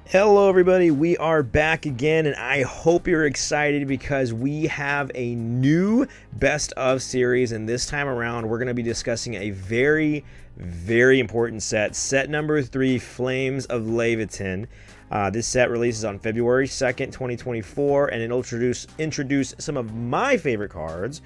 Hello everybody, we are back again and I hope you're excited because we have a new best of series, and this time around we're going to be discussing a very important set number 3, Flames of Laevateinn. This set releases on February 2nd, 2024, and it'll introduce some of my favorite cards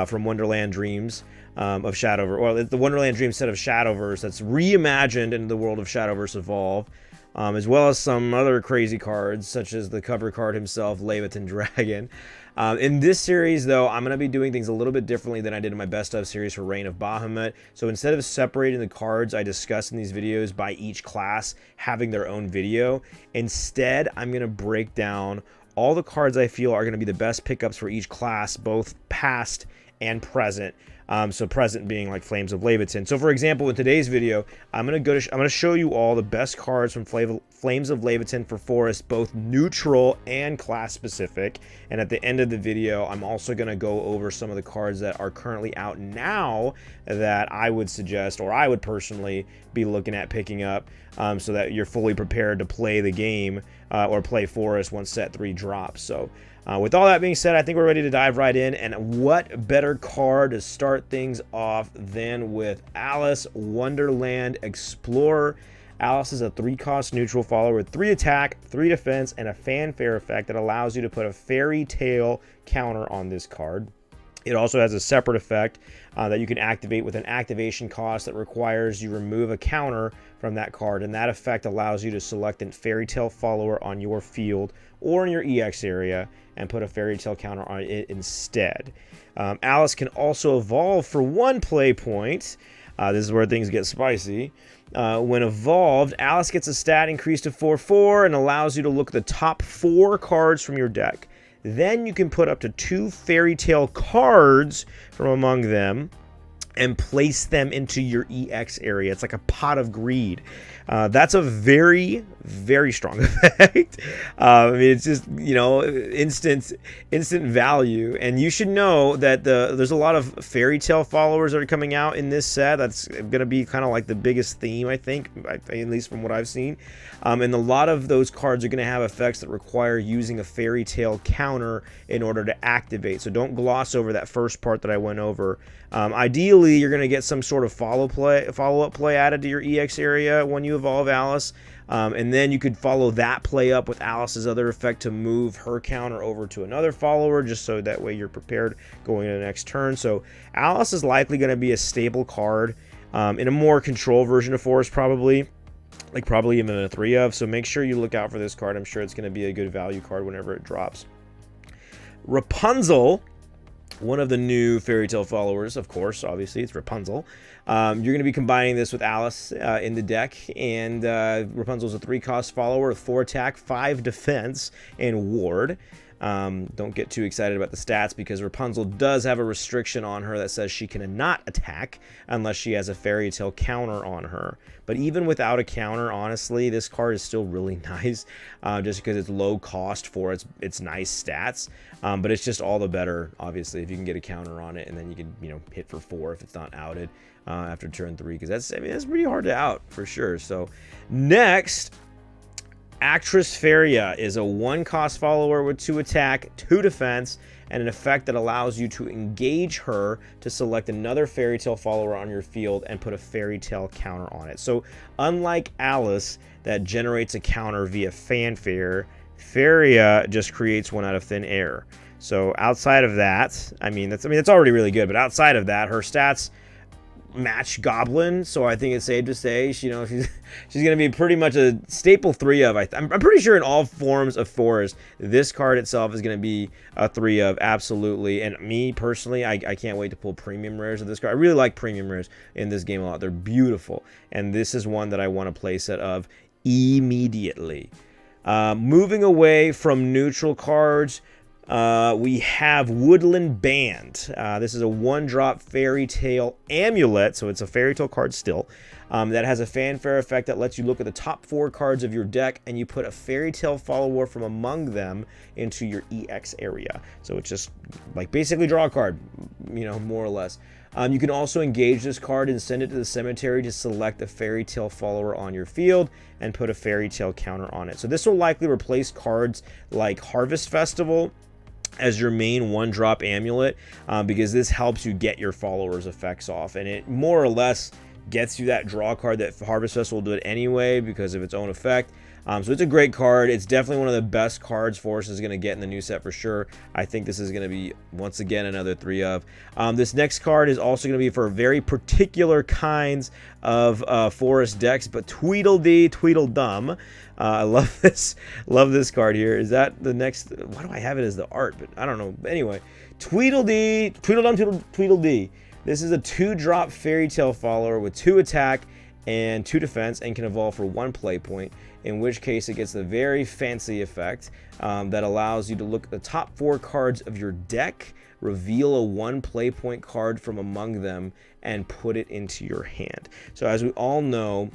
from Wonderland Dreams of Shadowverse. Well, it's the Wonderland Dreams set of Shadowverse that's reimagined in the world of Shadowverse Evolve. As well as some other crazy cards, such as the cover card himself, Laevateinn Dragon. In this series, though, I'm going to be doing things a little bit differently than I did in my Best Of series for Reign of Bahamut. So instead of separating the cards I discuss in these videos by each class having their own video, instead, I'm going to break down all the cards I feel are going to be the best pickups for each class, both past and present. So present being like Flames of Laevateinn. So for example, in today's video, I'm gonna show you all the best cards from Flames of Laevateinn for Forest, both neutral and class specific. And at the end of the video, I'm also gonna go over some of the cards that are currently out now that I would suggest, or I would personally be looking at picking up, so that you're fully prepared to play the game or play Forest once set 3 drops. So with all that being said, I think we're ready to dive right in, and what better card to start things off than with Alice, Wonderland Explorer. Alice is a 3-cost neutral follower with 3 attack, 3 defense, and a fanfare effect that allows you to put a fairy tale counter on this card. It also has a separate effect that you can activate with an activation cost that requires you remove a counter from that card, and that effect allows you to select a fairy tale follower on your field or in your EX area and put a fairy tale counter on it instead. Alice can also evolve for 1 play point. This is where things get spicy. When evolved, Alice gets a stat increase to 4/4 and allows you to look at the top 4 cards from your deck. Then you can put up to 2 fairy tale cards from among them and place them into your EX area. It's like a pot of greed. That's a very strong effect. I mean, it's just, you know, instant value. And you should know that there's a lot of fairy tale followers that are coming out in this set. That's going to be kind of like the biggest theme, I think, at least from what I've seen. And a lot of those cards are going to have effects that require using a fairy tale counter in order to activate. So don't gloss over that first part that I went over. Ideally, you're going to get some sort of follow-up play added to your EX area when you evolve Alice. And then you could follow that play up with Alice's other effect to move her counter over to another follower, just so that way you're prepared going into the next turn. So Alice is likely going to be a staple card in a more control version of Forest, probably even a 3 of. So make sure you look out for this card. I'm sure it's going to be a good value card whenever it drops. Rapunzel, one of the new fairy tale followers, of course, obviously, it's Rapunzel. You're going to be combining this with Alice in the deck, and Rapunzel's a 3-cost follower with 4 attack, 5 defense, and ward. Don't get too excited about the stats because Rapunzel does have a restriction on her that says she cannot attack unless she has a fairy tale counter on her. But even without a counter, honestly, this card is still really nice, just because it's low cost for its nice stats. But it's just all the better, obviously, if you can get a counter on it, and then you can, you know, hit for 4 if it's not outed after turn 3, because that's pretty hard to out for sure. So next, Actress Faeia is a 1-cost follower with 2 attack, 2 defense, and an effect that allows you to engage her to select another fairy tale follower on your field and put a fairy tale counter on it. So unlike Alice that generates a counter via fanfare, Faeia just creates one out of thin air. So outside of that, that's already really good, but outside of that, her stats match Goblin, so I think it's safe to say she's going to be pretty much a staple 3 of. I'm pretty sure in all forms of Forest, this card itself is going to be a 3 of, absolutely. And me personally, I can't wait to pull premium rares of this card. I really like premium rares in this game a lot. They're beautiful, and this is one that I want a playset of immediately. Moving away from neutral cards, we have Woodland Band. This is a 1-drop fairy tale amulet, so it's a fairy tale card still, that has a fanfare effect that lets you look at the top 4 cards of your deck and you put a fairy tale follower from among them into your EX area. So it's just like basically draw a card, more or less. You can also engage this card and send it to the cemetery to select a fairy tale follower on your field and put a fairy tale counter on it. So this will likely replace cards like Harvest Festival as your main 1-drop amulet, because this helps you get your followers' effects off, and it more or less gets you that draw card that Harvest Festival will do it anyway because of its own effect. So it's a great card. It's definitely one of the best cards Forest is going to get in the new set for sure. I think this is going to be, once again, another 3 of. This next card is also going to be for very particular kinds of Forest decks, but Tweedle Dum. I love this card here. Is that the next? Why do I have it as the art? But I don't know. Anyway, Tweedle Dum. This is a 2-drop fairy tale follower with 2 attack and 2 defense, and can evolve for 1 play point, in which case it gets the very fancy effect that allows you to look at the top 4 cards of your deck, reveal a 1 play point card from among them, and put it into your hand. So as we all know,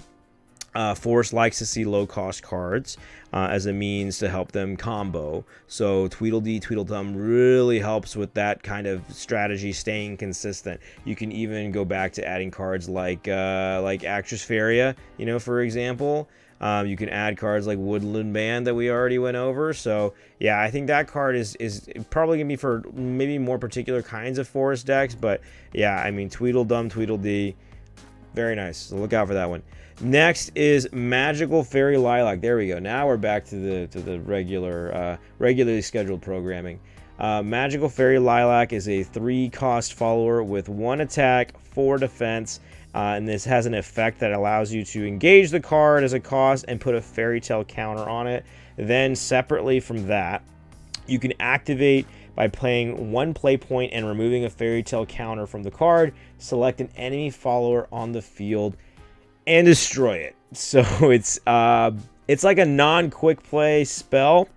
Forest likes to see low-cost cards as a means to help them combo. So Tweedle Dum really helps with that kind of strategy, staying consistent. You can even go back to adding cards like Actress Faeia, for example. You can add cards like Woodland Band that we already went over. So yeah, I think that card is probably gonna be for maybe more particular kinds of Forest decks. But yeah, I mean, Tweedle Dum, very nice. So look out for that one. Next is Magical Fairy Lilac. There we go. Now we're back to the regularly scheduled programming. Magical Fairy Lilac is a 3-cost follower with 1 attack, 4 defense, and this has an effect that allows you to engage the card as a cost and put a fairy tale counter on it. Then separately from that, you can activate by playing 1 play point and removing a fairy tale counter from the card. Select an enemy follower on the field and destroy it. So it's like a non-quick play spell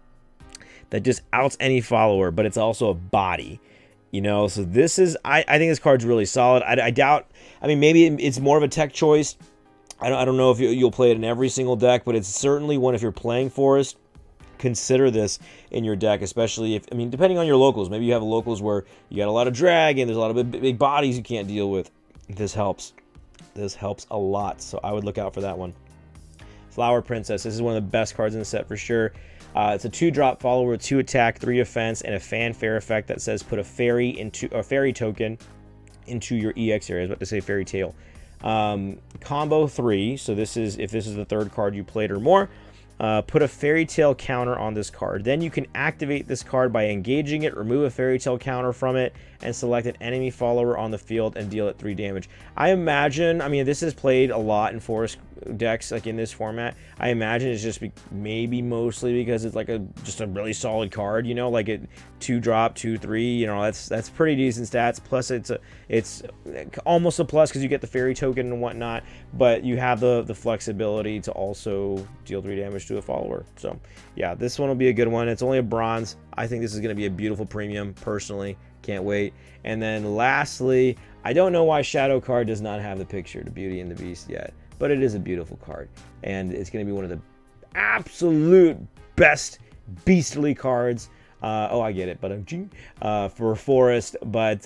that just outs any follower, but it's also a body, so this is, I think this card's really solid. I doubt, maybe it's more of a tech choice. I don't know if you'll play it in every single deck, but it's certainly one, if you're playing Forest, consider this in your deck, especially if, depending on your locals. Maybe you have locals where you got a lot of drag and there's a lot of big bodies you can't deal with. This helps a lot, so I would look out for that one. Flower Princess. This is one of the best cards in the set for sure. It's a 2-drop follower with 2 attack, 3 defense, and a fanfare effect that says put a fairy token into your EX area. I was about to say fairy tale. Combo 3. So if this is the 3rd card you played or more, put a fairy tale counter on this card. Then you can activate this card by engaging it, remove a fairy tale counter from it, and select an enemy follower on the field and deal it 3 damage. I imagine, this is played a lot in Forest decks, like in this format. I imagine it's just maybe mostly because it's like just a really solid card, like it 2-drop, 2/3, that's pretty decent stats. Plus it's almost a plus because you get the fairy token and whatnot, but you have the flexibility to also deal 3 damage to a follower. So yeah, this one will be a good one. It's only a bronze. I think this is going to be a beautiful premium, personally. Can't wait. And then lastly, I don't know why Shadow card does not have the picture to Beauty and the Beast yet, but it is a beautiful card, and it's going to be one of the absolute best beastly cards. I get it, but for Forest. But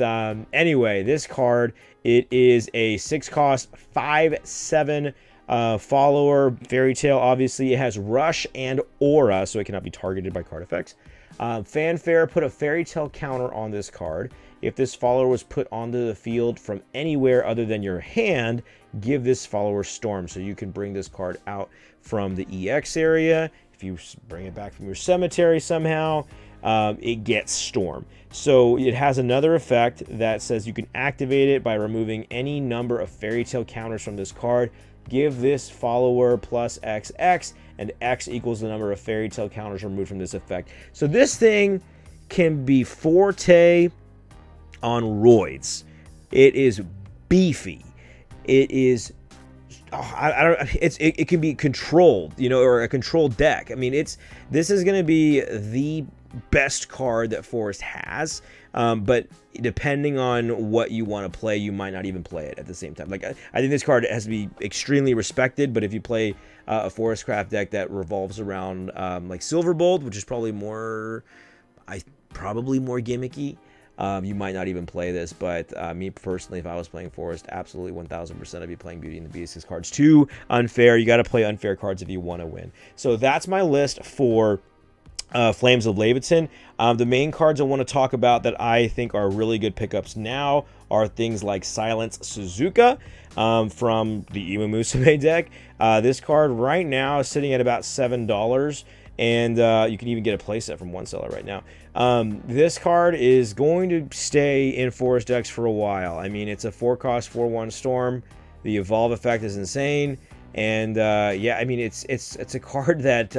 anyway, this card, it is a 6-cost, 5/7 follower fairy tale. Obviously, it has Rush and Aura, so it cannot be targeted by card effects. Fanfare, put a fairy tale counter on this card. If this follower was put onto the field from anywhere other than your hand, give this follower Storm. So you can bring this card out from the EX area. If you bring it back from your cemetery somehow, it gets Storm. So it has another effect that says you can activate it by removing any number of fairy tale counters from this card. Give this follower plus XX, and X equals the number of fairy tale counters removed from this effect. So this thing can be Forte on roids. It is beefy. It is, it can be controlled, or a controlled deck. This is going to be the best card that Forest has, but depending on what you want to play, you might not even play it at the same time. Like, I think this card has to be extremely respected, but if you play a Forestcraft deck that revolves around like Silverbolt, which is probably more gimmicky, You might not even play this, but me personally, if I was playing Forest, absolutely 1000% I'd be playing Beauty and the Beast. This card's too unfair. You got to play unfair cards if you want to win. So that's my list for Flames of Laevateinn. The main cards I want to talk about that I think are really good pickups now are things like Silence Suzuka from the Imu Musume deck. This card right now is sitting at about $7, and you can even get a playset from one seller right now. This card is going to stay in Forest decks for a while. I mean, it's a 4-cost 4/1 Storm. The Evolve effect is insane. And yeah, I mean, it's a card that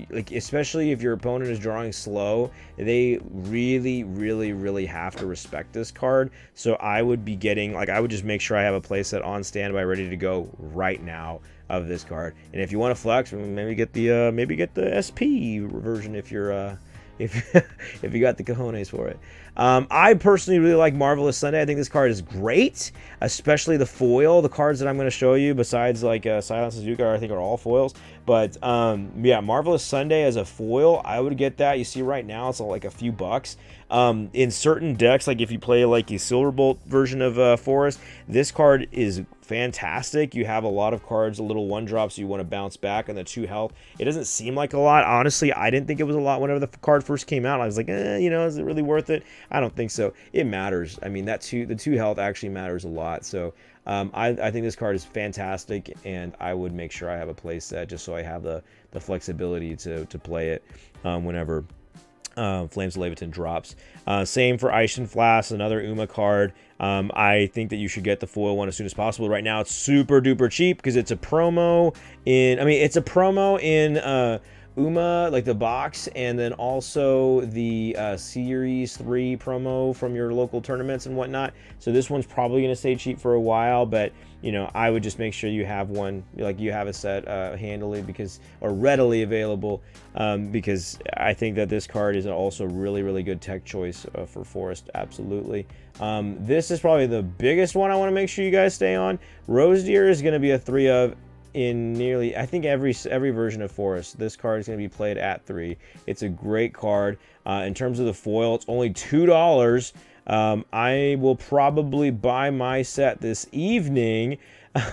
like, especially if your opponent is drawing slow, they really have to respect this card. So I would be getting, like, I would just make sure I have a playset on standby ready to go right now of this card. And if you want to flex, maybe get the SP version if you're if you got the cojones for it. I personally really like Marvelous Sunday. I think this card is great, especially the foil. The cards that I'm going to show you, besides like Silence Suzuka, I think are all foils. But yeah, Marvelous Sunday as a foil, I would get that. You see right now it's like a few bucks. In certain decks, like if you play like a Silverbolt version of Forest, this card is fantastic. You have a lot of cards, a little 1-drop, so you want to bounce back on the 2 health. It doesn't seem like a lot. Honestly, I didn't think it was a lot whenever the card first came out. I was like, you know, is it really worth it? I don't think so. It matters. I mean, the 2 health actually matters a lot. So I think this card is fantastic, and I would make sure I have a play set just so I have the flexibility to play it whenever Flames of Laevateinn drops. Same for Aishin Flask, another Uma card. I think that you should get the foil one as soon as possible. Right now it's super duper cheap because it's a promo in, Uma, like the box, and then also the Series 3 promo from your local tournaments and whatnot. So this one's probably going to stay cheap for a while, but you know, I would just make sure you have one, like you have a set handily or readily available, because I think that this card is also really good tech choice for Forest. Absolutely. This is probably the biggest one I want to make sure you guys stay on. Rose Deer is going to be a 3 of in nearly, I think, every version of Forest. This card is going to be played at 3. It's a great card. In terms of the foil, it's only $2. I will probably buy my set this evening.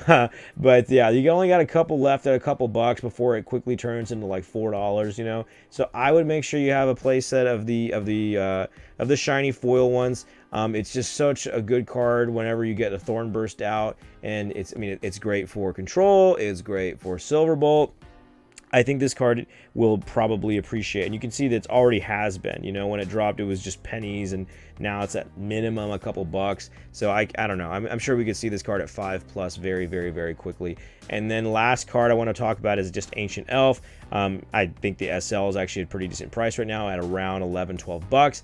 But yeah, you only got a couple left at a couple bucks before it quickly turns into like $4, you know. So I would make sure you have a play set of the shiny foil ones. It's just such a good card whenever you get a Thorn Burst out, and it's great for control. It's great for Silverbolt. I think this card will probably appreciate, and you can see that it already has been. You know, when it dropped, it was just pennies, and now it's at minimum a couple bucks. So I don't know. I'm sure we could see this card at 5+ very quickly. And then last card I want to talk about is just Ancient Elf. I think the SL is actually a pretty decent price right now at around 11-12 bucks.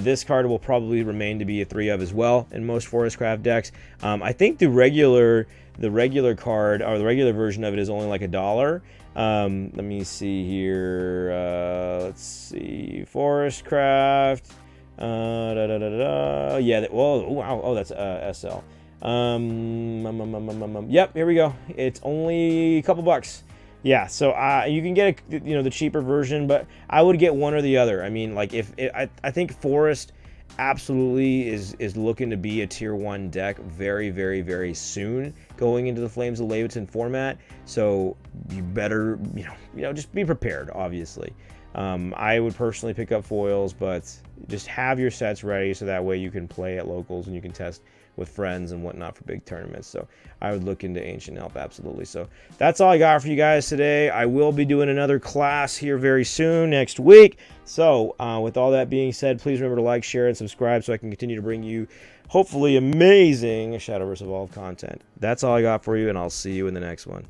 This card will probably remain to be a 3 of as well in most Forestcraft decks. I think the regular card, or the regular version of it, is only like $1. Let me see here. Let's see, Forestcraft. Yeah. Whoa! Wow! Oh, that's SL. Yep. Here we go. It's only a couple bucks. Yeah. So you can get the cheaper version, but I would get one or the other. I mean, like I think Forest absolutely is looking to be a tier 1 deck very soon, going into the Flames of Laevateinn format. So you better just be prepared. Obviously, I would personally pick up foils, but just have your sets ready so that way you can play at locals and you can test with friends and whatnot for big tournaments. So I would look into Ancient Elf, absolutely. So that's all I got for you guys today. I will be doing another class here very soon, next week. So with all that being said, please remember to like, share, and subscribe so I can continue to bring you hopefully amazing Shadowverse Evolved content. That's all I got for you, and I'll see you in the next one.